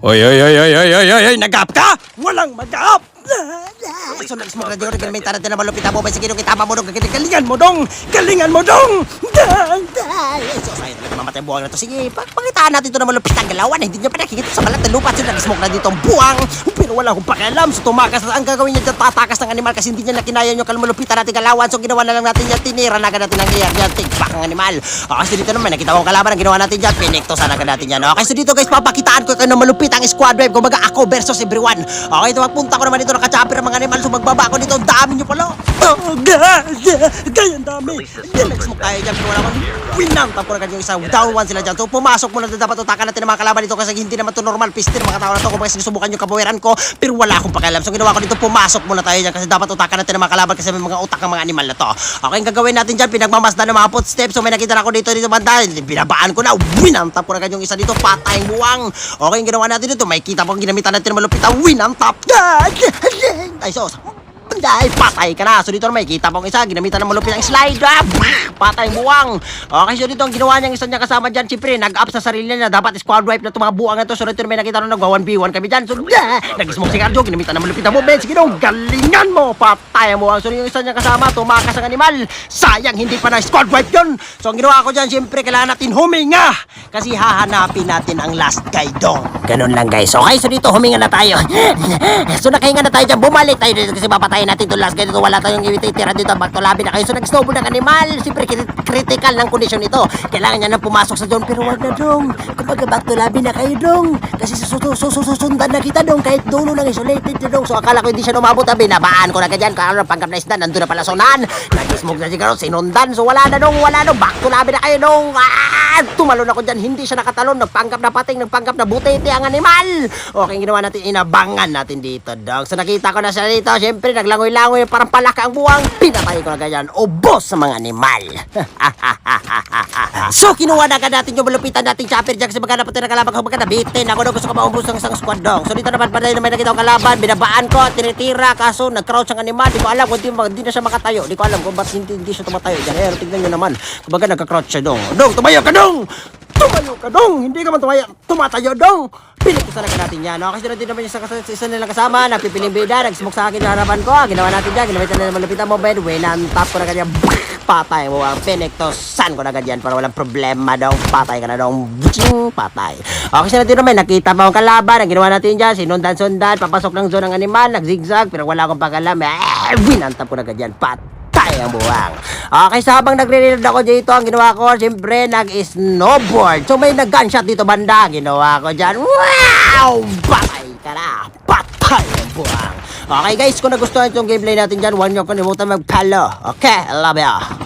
Oy, oy, oy, oy, oy, oy, oy, oy, nag-up ka? Walang mag-up! So, nag-smoke na diyo, nag-may tarat na malupita mo, may sige nung kitama mo dong, galingan mo dong! Galingan mo dong! So, sayang talaga mamatay buwang na to. Sige, pakitaan natin ito na malupit ang galawan. Hindi niya pa nakikita sa balat na lupa. So, nag-smoke na dito ang buwang. Pero wala akong pakialam. So, tumakas na ang gagawin niya dyan, tatakas ng animal kasi hindi niya nakinaya yung kalmalupitan natin galawan. So, ginawa na lang natin yan, tinira na agad natin ang iyak yan, tigpak ang animal. Okay, so dito naman, nakita ko ang kalaban ang ginawa natin dyan, piniktosan agad natin yan. Okay, so dito guys, papakitaan ko kayo na malupit ang squad wave. Kumbaga ako versus everyone. Okay, ito magpunta ko naman dito, nakachopper ang mga animal. So, magbaba ako dito, ang dami nyo pala. Oh, ganyan dami. Yan, nag-smoke tayo dyan, pero wala akong winang. Tapos agad yung isa, down one sila dyan. So, pumasok muna na dapat utakan natin ang mga kalaban dito kasi hindi naman to normal pistil mga tao na to. Kung kasi susubukan yung kabawiran ko, pero wala akong pakialam. So, ginawa ko dito, pumasok muna tayo dyan kasi dapat utakan natin ang mga kalaban kasi may mga utak ang mga animal na to. Okay, ang gagawin natin dyan, pinagmamasdan ng mga footsteps. So, may nakita na ako dito banda. Binabaan ko na, winang. Tapos agad yung isa dito, patay buwang. Okay, ang ginawa natin dito, may kita pang ginamitan natin ng malupit na winang top. Ay, so, ay, patay ka na. So dito na may kita pong isa, ginamitan ng malupit ng slide. Patay buwang. Okay, so dito ang ginawa niya, isa niya kasama dyan, siyempre, nag-up sa sarili niya. Dapat squad wipe na itong mga buwang na to. So dito na may nakita na nag-1v1 kami dyan. So nag-smoke si Cardio, ginamitan ng malupit na movement. Sige dong, galingan mo. Patay buwang. So yung isa niya kasama, tumakas ang animal. Sayang, hindi pa na squad wipe yun. So ang ginawa ko dyan, siyempre, kailangan natin huminga. Kasi hahanapin natin ang last guy dong. Ganun lang guys. Okay, so dito huminga na tayo. So nakahinga na tayo dyan, bumalik tayo dito kasi papatayin natin ito last guy dito. Wala tayong ititira dito, back to labi na kayo. So nag-snowball ng animal. Siyempre, critical ng kondisyon ito. Kailangan niya nang pumasok sa zone, pero wag na dong. Kumbaga back to labi na kayo dong. Kasi susundan na kita dong. Kahit dulo lang isolated na dong. So akala ko hindi siya lumabot. Binabaan ko na ganyan. Kaya pangkap na isda, nandun na pala sonan. Nag-smoke na sigaro, sinundan. So wala na dong, wala dong. Back to labi na kayo dong. Tumalon ako dyan, hindi siya nakatalon. Nagpanggap na pating, nagpanggap na butete ang animal. Okay, ginawa natin, inabangan natin dito dong. So nakita ko na siya dito. Siyempre, naglangoy-langoy, parang palaka ang buwang. Pinatay ko na ganyan. Ubos sa mga animal. So, kinuha na agad natin yung malupitan nating chopper dyan kasi maghanap natin ng kalaban. Kung magkana, bitin. Ako daw gusto ko maumbos ng isang squad dong. So, dito naman pa na may nakita akong kalaban. Binabaan ko, tinitira. Kaso, nag-crouch ang animal. Di ko alam kung hindi na siya makatayo. Di ko alam kung ba't hindi siya tumatayo dyan. Eh, tignan nyo naman. Kumbaga, nagka-crouch siya dong. Dong, tumayo ka dong! Tumayo ka dong! Hindi ka man tumatayo dong! Pinagkusan na natin yan. Kasi natin naman isa nilang kasama. Nagpipiling bida. Nag-smoke sa akin sa harapan ko. Ginawa natin dyan. Ginamitan na malupitan mo bed. Winantap ko na kanya. Patay mo ang pinektosan ko na ganyan para walang problema daw. Patay ka na daw. Patay. Kasi natin naman. Nakita mo ang kalaban. Ang ginawa natin dyan. Sinundan-sundan. Papasok ng zone ng animal. Nag-zigzag. Pero wala akong pagkalam. Winantap ko na ganyan. Patay ang buwang. Okay, so habang nagre-reload ako dito, ang ginawa ko, siyempre, nag-snowboard. So may nag-gunshot dito banda. Ginawa ko dyan. Wow! Patay ka na. Patay ang buwang. Okay guys, kung nagustuhan itong gameplay natin dyan, huwag niyo kalimutan mag-follow. Okay, I love you.